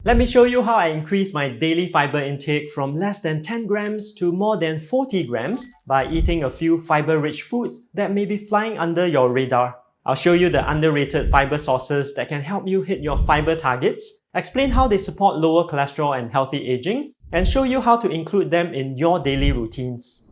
Let me show you how I increase my daily fiber intake from less than 10 grams to more than 40 grams by eating a few fiber-rich foods that may be flying under your radar. I'll show you the underrated fiber sources that can help you hit your fiber targets, explain how they support lower cholesterol and healthy aging, and show you how to include them in your daily routines.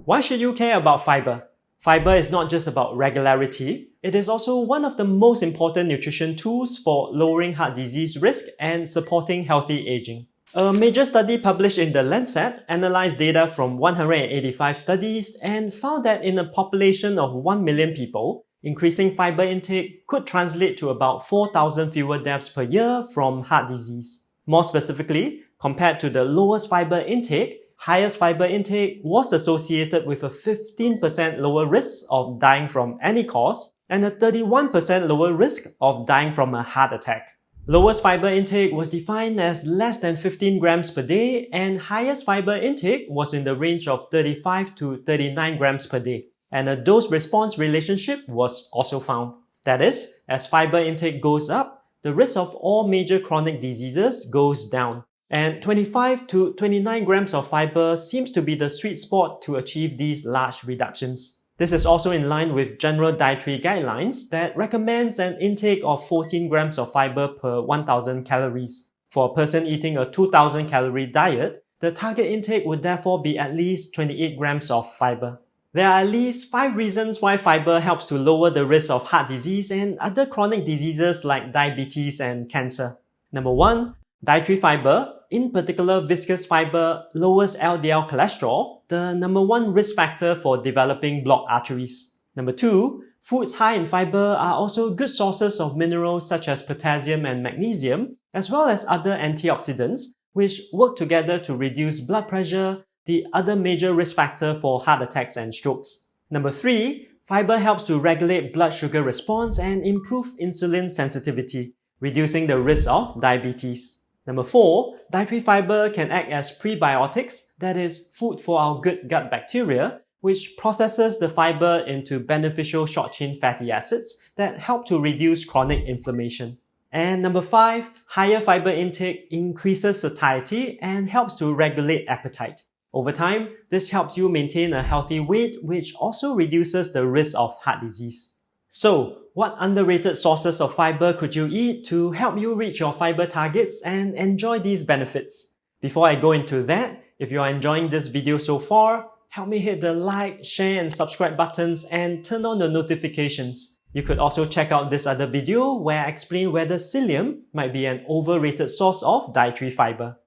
Why should you care about fiber? Fiber is not just about regularity, it is also one of the most important nutrition tools for lowering heart disease risk and supporting healthy aging. A major study published in The Lancet analyzed data from 185 studies and found that in a population of 1 million people, increasing fiber intake could translate to about 4,000 fewer deaths per year from heart disease. More specifically, compared to the lowest fiber intake, highest fiber intake was associated with a 15% lower risk of dying from any cause and a 31% lower risk of dying from a heart attack. Lowest fiber intake was defined as less than 15 grams per day and highest fiber intake was in the range of 35 to 39 grams per day. And a dose-response relationship was also found. That is, as fiber intake goes up, the risk of all major chronic diseases goes down. And 25 to 29 grams of fiber seems to be the sweet spot to achieve these large reductions. This is also in line with general dietary guidelines that recommends an intake of 14 grams of fiber per 1000 calories. For a person eating a 2000 calorie diet, the target intake would therefore be at least 28 grams of fiber. There are at least 5 reasons why fiber helps to lower the risk of heart disease and other chronic diseases like diabetes and cancer. Number 1. Dietary fiber, in particular viscous fiber, lowers LDL cholesterol, the number 1 risk factor for developing blocked arteries. Number 2. Foods high in fiber are also good sources of minerals such as potassium and magnesium, as well as other antioxidants, which work together to reduce blood pressure, the other major risk factor for heart attacks and strokes. Number 3. Fiber helps to regulate blood sugar response and improve insulin sensitivity, reducing the risk of diabetes. Number 4. Dietary fiber can act as prebiotics, that is, food for our good gut bacteria, which processes the fiber into beneficial short-chain fatty acids that help to reduce chronic inflammation. And number 5. Higher fiber intake increases satiety and helps to regulate appetite. Over time, this helps you maintain a healthy weight, which also reduces the risk of heart disease. So, what underrated sources of fiber could you eat to help you reach your fiber targets and enjoy these benefits? Before I go into that, if you are enjoying this video so far, help me hit the like, share and subscribe buttons and turn on the notifications. You could also check out this other video where I explain whether psyllium might be an overrated source of dietary fiber.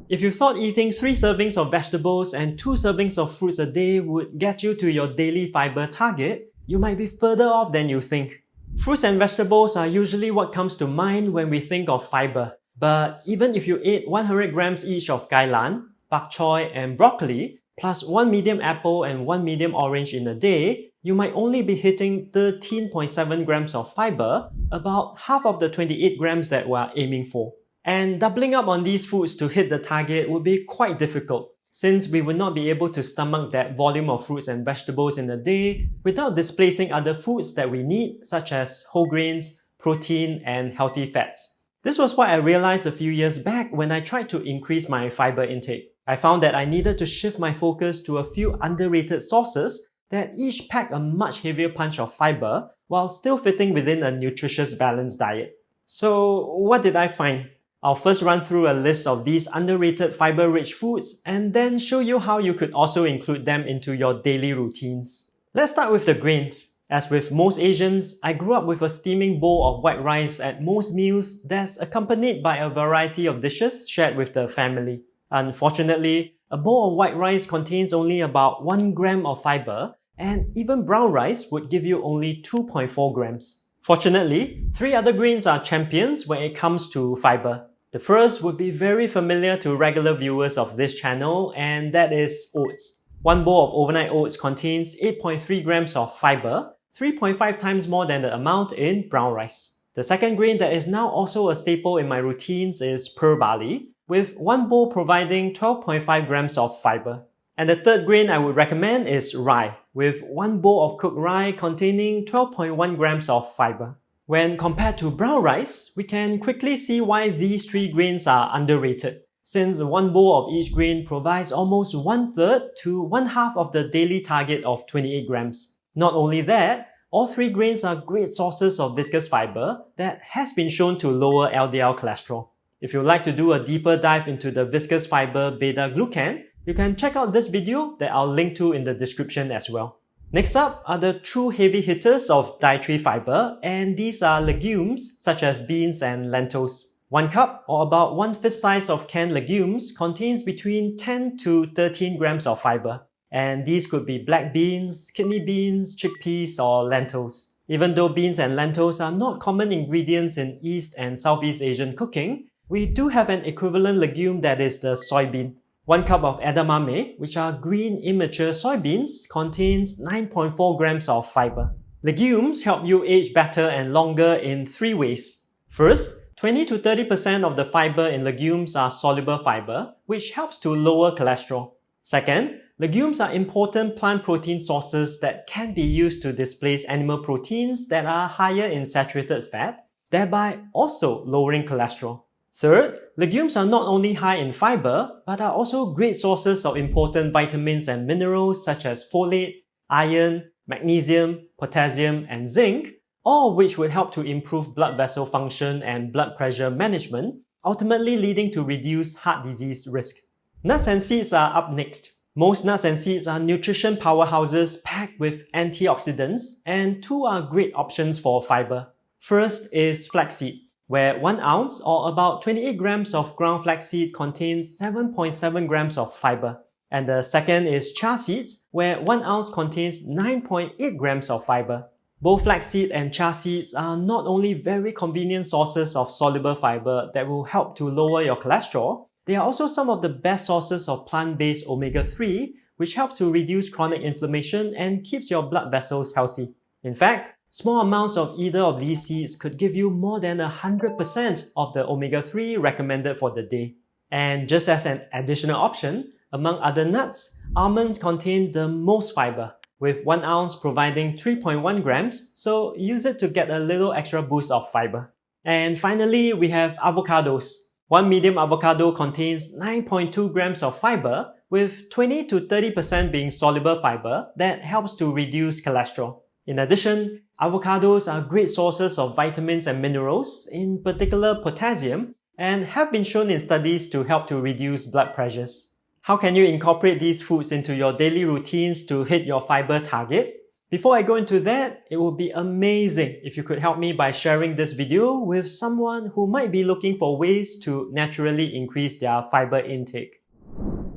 If you thought eating 3 servings of vegetables and 2 servings of fruits a day would get you to your daily fiber target, you might be further off than you think. Fruits and vegetables are usually what comes to mind when we think of fiber. But even if you ate 100 grams each of kailan, pak choy and broccoli, plus 1 medium apple and 1 medium orange in a day, you might only be hitting 13.7 grams of fiber, about half of the 28 grams that we're aiming for. And doubling up on these foods to hit the target would be quite difficult, since we would not be able to stomach that volume of fruits and vegetables in a day without displacing other foods that we need, such as whole grains, protein, and healthy fats. This was what I realized a few years back when I tried to increase my fiber intake. I found that I needed to shift my focus to a few underrated sources that each pack a much heavier punch of fiber while still fitting within a nutritious balanced diet. So, what did I find? I'll first run through a list of these underrated fiber-rich foods and then show you how you could also include them into your daily routines. Let's start with the grains. As with most Asians, I grew up with a steaming bowl of white rice at most meals that's accompanied by a variety of dishes shared with the family. Unfortunately, a bowl of white rice contains only about 1 gram of fiber, and even brown rice would give you only 2.4 grams. Fortunately, 3 other grains are champions when it comes to fiber. The first would be very familiar to regular viewers of this channel, and that is oats. 1 bowl of overnight oats contains 8.3 grams of fiber, 3.5 times more than the amount in brown rice. The second grain that is now also a staple in my routines is pearl barley, with 1 bowl providing 12.5 grams of fiber. And the third grain I would recommend is rye, with 1 bowl of cooked rye containing 12.1 grams of fiber. When compared to brown rice, we can quickly see why these three grains are underrated, since one bowl of each grain provides almost 1/3 to 1/2 of the daily target of 28 grams. Not only that, all three grains are great sources of viscous fiber that has been shown to lower LDL cholesterol. If you'd like to do a deeper dive into the viscous fiber beta-glucan, you can check out this video that I'll link to in the description as well. Next up are the true heavy hitters of dietary fiber, and these are legumes such as beans and lentils. 1 cup, or about 1/5 size of canned legumes, contains between 10 to 13 grams of fiber. And these could be black beans, kidney beans, chickpeas, or lentils. Even though beans and lentils are not common ingredients in East and Southeast Asian cooking, we do have an equivalent legume that is the soybean. 1 cup of edamame, which are green immature soybeans, contains 9.4 grams of fiber. Legumes help you age better and longer in 3 ways. First, 20 to 30% of the fiber in legumes are soluble fiber, which helps to lower cholesterol. Second, legumes are important plant protein sources that can be used to displace animal proteins that are higher in saturated fat, thereby also lowering cholesterol. Third, legumes are not only high in fiber, but are also great sources of important vitamins and minerals such as folate, iron, magnesium, potassium, and zinc, all of which would help to improve blood vessel function and blood pressure management, ultimately leading to reduced heart disease risk. Nuts and seeds are up next. Most nuts and seeds are nutrition powerhouses packed with antioxidants, and 2 are great options for fiber. First is flaxseed, where 1 ounce or about 28 grams of ground flaxseed contains 7.7 grams of fiber. And the second is chia seeds, where 1 ounce contains 9.8 grams of fiber. Both flaxseed and chia seeds are not only very convenient sources of soluble fiber that will help to lower your cholesterol, they are also some of the best sources of plant-based omega-3, which helps to reduce chronic inflammation and keeps your blood vessels healthy. In fact, small amounts of either of these seeds could give you more than 100% of the omega-3 recommended for the day. And just as an additional option, among other nuts, almonds contain the most fiber, with 1 ounce providing 3.1 grams, so use it to get a little extra boost of fiber. And finally, we have avocados. 1 medium avocado contains 9.2 grams of fiber, with 20 to 30% being soluble fiber that helps to reduce cholesterol. In addition, avocados are great sources of vitamins and minerals, in particular potassium, and have been shown in studies to help to reduce blood pressures. How can you incorporate these foods into your daily routines to hit your fiber target? Before I go into that, it would be amazing if you could help me by sharing this video with someone who might be looking for ways to naturally increase their fiber intake.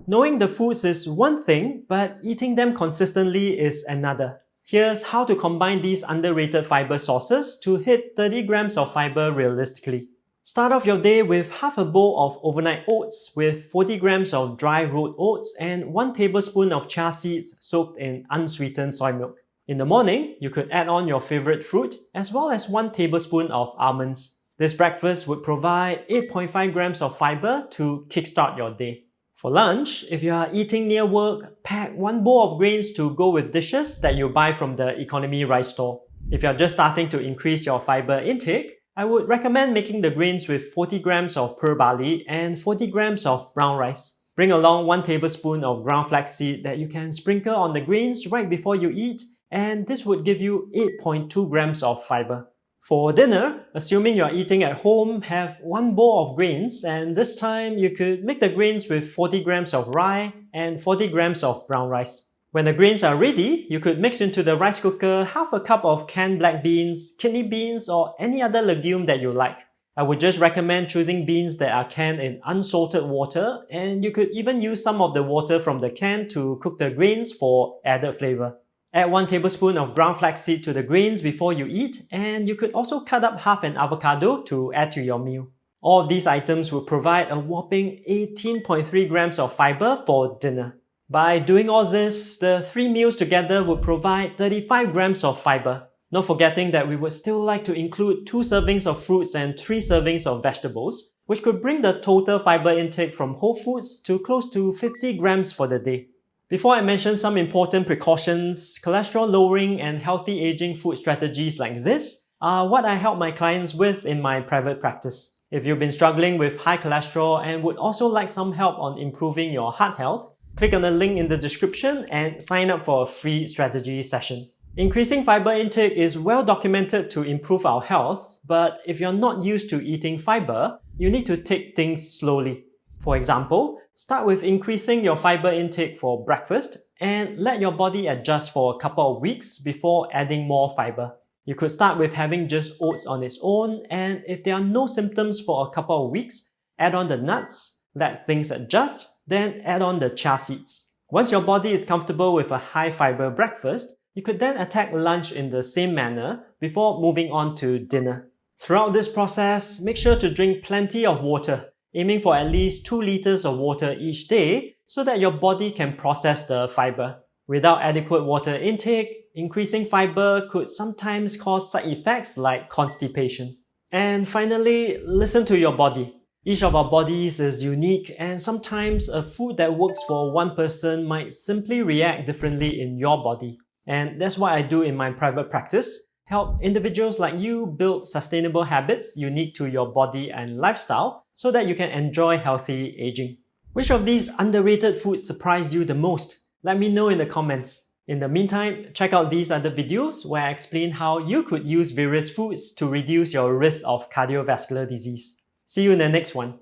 Knowing the foods is one thing, but eating them consistently is another. Here's how to combine these underrated fiber sources to hit 30 grams of fiber realistically. Start off your day with half a bowl of overnight oats with 40 grams of dry rolled oats and 1 tablespoon of chia seeds soaked in unsweetened soy milk. In the morning, you could add on your favorite fruit as well as 1 tablespoon of almonds. This breakfast would provide 8.5 grams of fiber to kickstart your day. For lunch, if you are eating near work, pack 1 bowl of grains to go with dishes that you buy from the economy rice store. If you are just starting to increase your fiber intake, I would recommend making the grains with 40 grams of pearl barley and 40 grams of brown rice. Bring along 1 tablespoon of ground flaxseed that you can sprinkle on the grains right before you eat, and this would give you 8.2 grams of fiber. For dinner, assuming you're eating at home, have 1 bowl of grains, and this time you could make the grains with 40 grams of rye and 40 grams of brown rice. When the grains are ready, you could mix into the rice cooker half a cup of canned black beans, kidney beans, or any other legume that you like. I would just recommend choosing beans that are canned in unsalted water, and you could even use some of the water from the can to cook the grains for added flavor. Add 1 tablespoon of ground flaxseed to the grains before you eat, and you could also cut up half an avocado to add to your meal. All of these items will provide a whopping 18.3 grams of fiber for dinner. By doing all this, the 3 meals together would provide 35 grams of fiber. Not forgetting that we would still like to include 2 servings of fruits and 3 servings of vegetables, which could bring the total fiber intake from whole foods to close to 50 grams for the day. Before I mention some important precautions, cholesterol lowering and healthy aging food strategies like this, are what I help my clients with in my private practice. If you've been struggling with high cholesterol and would also like some help on improving your heart health, click on the link in the description and sign up for a free strategy session. Increasing fiber intake is well documented to improve our health, but if you're not used to eating fiber, you need to take things slowly. For example, start with increasing your fiber intake for breakfast and let your body adjust for a couple of weeks before adding more fiber. You could start with having just oats on its own, and if there are no symptoms for a couple of weeks, add on the nuts, let things adjust, then add on the chia seeds. Once your body is comfortable with a high fiber breakfast, you could then attack lunch in the same manner before moving on to dinner. Throughout this process, make sure to drink plenty of water, aiming for at least 2 liters of water each day so that your body can process the fiber. Without adequate water intake, increasing fiber could sometimes cause side effects like constipation. And finally, listen to your body. Each of our bodies is unique, and sometimes a food that works for one person might simply react differently in your body. And that's what I do in my private practice. Help individuals like you build sustainable habits unique to your body and lifestyle so that you can enjoy healthy aging. Which of these underrated foods surprised you the most? Let me know in the comments. In the meantime, check out these other videos where I explain how you could use various foods to reduce your risk of cardiovascular disease. See you in the next one.